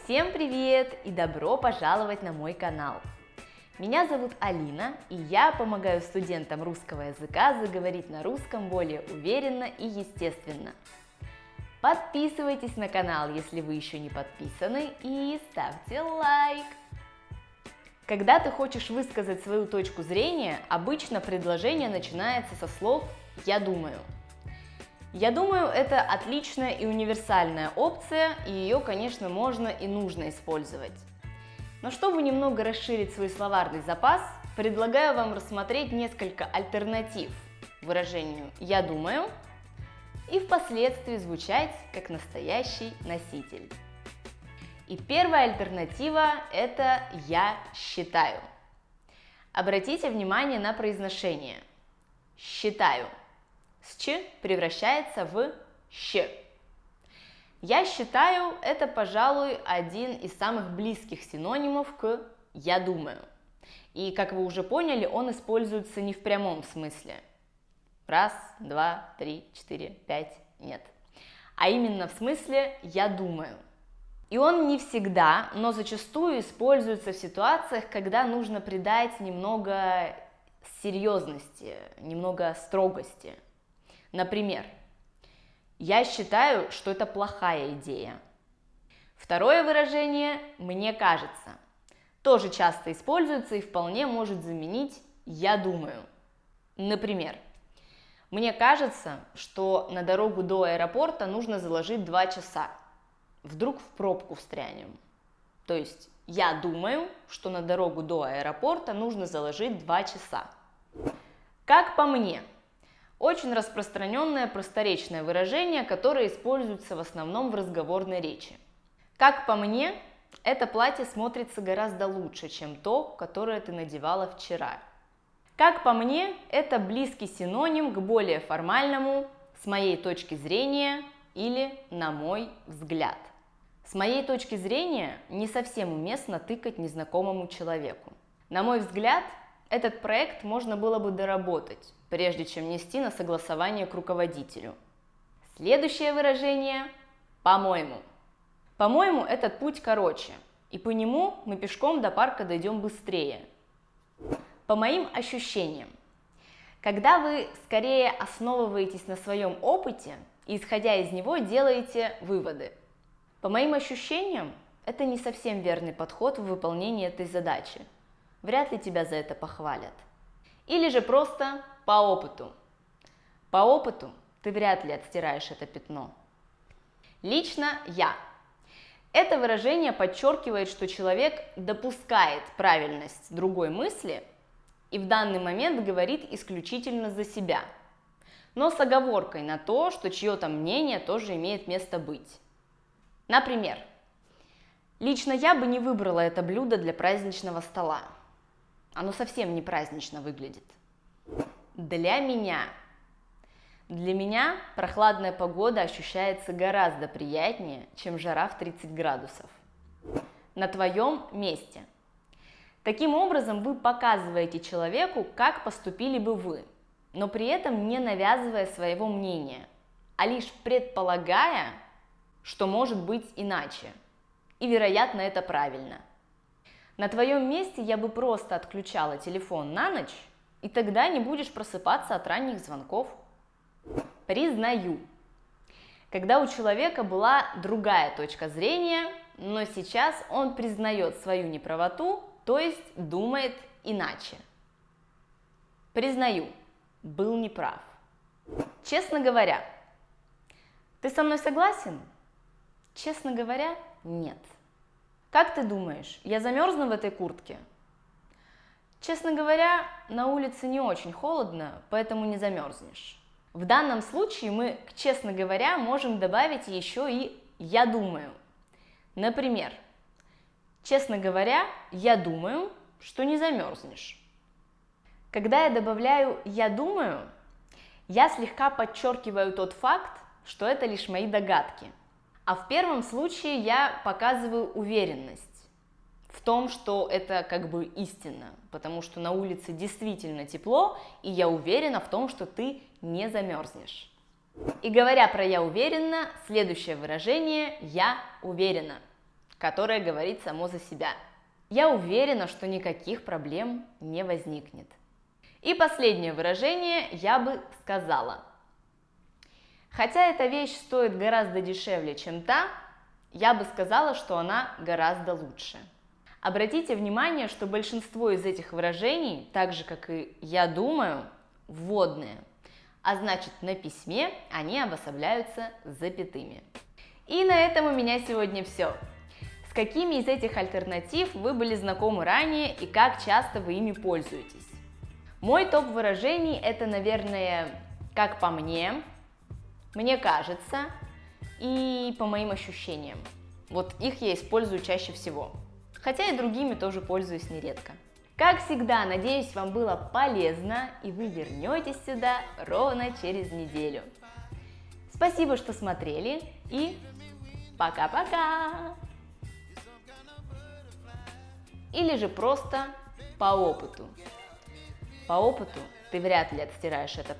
Всем привет и добро пожаловать на мой канал! Меня зовут Алина, и я помогаю студентам русского языка заговорить на русском более уверенно и естественно. Подписывайтесь на канал, если вы еще не подписаны, и ставьте лайк! Когда ты хочешь высказать свою точку зрения, обычно предложение начинается со слов «я думаю». Я думаю, это отличная и универсальная опция, и ее, конечно, можно и нужно использовать. Но чтобы немного расширить свой словарный запас, предлагаю вам рассмотреть несколько альтернатив выражению «я думаю» и впоследствии звучать как настоящий носитель. И первая альтернатива – это «я считаю». Обратите внимание на произношение. «Считаю» с «ч» превращается в «щ». «Я считаю» – это, пожалуй, один из самых близких синонимов к «я думаю». И, как вы уже поняли, он используется не в прямом смысле. Раз, два, три, четыре, пять – нет. А именно в смысле «я думаю». И он не всегда, но зачастую используется в ситуациях, когда нужно придать немного серьезности, немного строгости. Например, «я считаю, что это плохая идея». Второе выражение «мне кажется» тоже часто используется и вполне может заменить «я думаю». Например, «мне кажется, что на дорогу до аэропорта нужно заложить 2 часа. Вдруг в пробку встрянем». То есть «я думаю, что на дорогу до аэропорта нужно заложить 2 часа». «Как по мне» – очень распространенное просторечное выражение, которое используется в основном в разговорной речи. «Как по мне» – это платье смотрится гораздо лучше, чем то, которое ты надевала вчера. «Как по мне» – это близкий синоним к более формальному «с моей точки зрения» или «на мой взгляд». С моей точки зрения не совсем уместно тыкать незнакомому человеку. На мой взгляд, этот проект можно было бы доработать, прежде чем нести на согласование к руководителю. Следующее выражение – «по-моему». По-моему, этот путь короче, и по нему мы пешком до парка дойдем быстрее. По моим ощущениям. Когда вы скорее основываетесь на своем опыте и, исходя из него, делаете выводы. По моим ощущениям, это не совсем верный подход в выполнении этой задачи. Вряд ли тебя за это похвалят. Или же просто по опыту. По опыту ты вряд ли отстираешь это пятно. Лично я. Это выражение подчеркивает, что человек допускает правильность другой мысли и в данный момент говорит исключительно за себя, но с оговоркой на то, что чье-то мнение тоже имеет место быть. Например, лично я бы не выбрала это блюдо для праздничного стола. Оно совсем не празднично выглядит. Для меня. Для меня прохладная погода ощущается гораздо приятнее, чем жара в 30 градусов. На твоем месте. Таким образом, вы показываете человеку, как поступили бы вы, но при этом не навязывая своего мнения, а лишь предполагая, что может быть иначе. И, вероятно, это правильно. На твоем месте я бы просто отключала телефон на ночь, и тогда не будешь просыпаться от ранних звонков. Признаю. Когда у человека была другая точка зрения, но сейчас он признает свою неправоту, то есть думает иначе. Признаю. Был неправ. Честно говоря. Ты со мной согласен? Честно говоря, нет. Как ты думаешь, я замерзну в этой куртке? Честно говоря, на улице не очень холодно, поэтому не замерзнешь. В данном случае мы к «честно говоря» можем добавить еще и «я думаю». Например, честно говоря, я думаю, что не замерзнешь. Когда я добавляю «я думаю», я слегка подчеркиваю тот факт, что это лишь мои догадки. А в первом случае я показываю уверенность в том, что это как бы истина, потому что на улице действительно тепло, и я уверена в том, что ты не замерзнешь. И говоря про «я уверена», следующее выражение «я уверена». которое говорит само за себя. Я уверена, что никаких проблем не возникнет. И последнее выражение я бы сказала. Хотя эта вещь стоит гораздо дешевле, чем та, я бы сказала, что она гораздо лучше. Обратите внимание, что большинство из этих выражений, так же как и «я думаю», вводные, а значит на письме они обособляются запятыми. И на этом у меня сегодня все. С какими из этих альтернатив вы были знакомы ранее и как часто вы ими пользуетесь? Мой топ выражений это, наверное, как по мне кажется и по моим ощущениям. Вот их я использую чаще всего. Хотя и другими тоже пользуюсь нередко. Как всегда, надеюсь, вам было полезно, и вы вернетесь сюда ровно через неделю. Спасибо, что смотрели, и пока-пока! Или же просто по опыту. По опыту ты вряд ли отстираешь это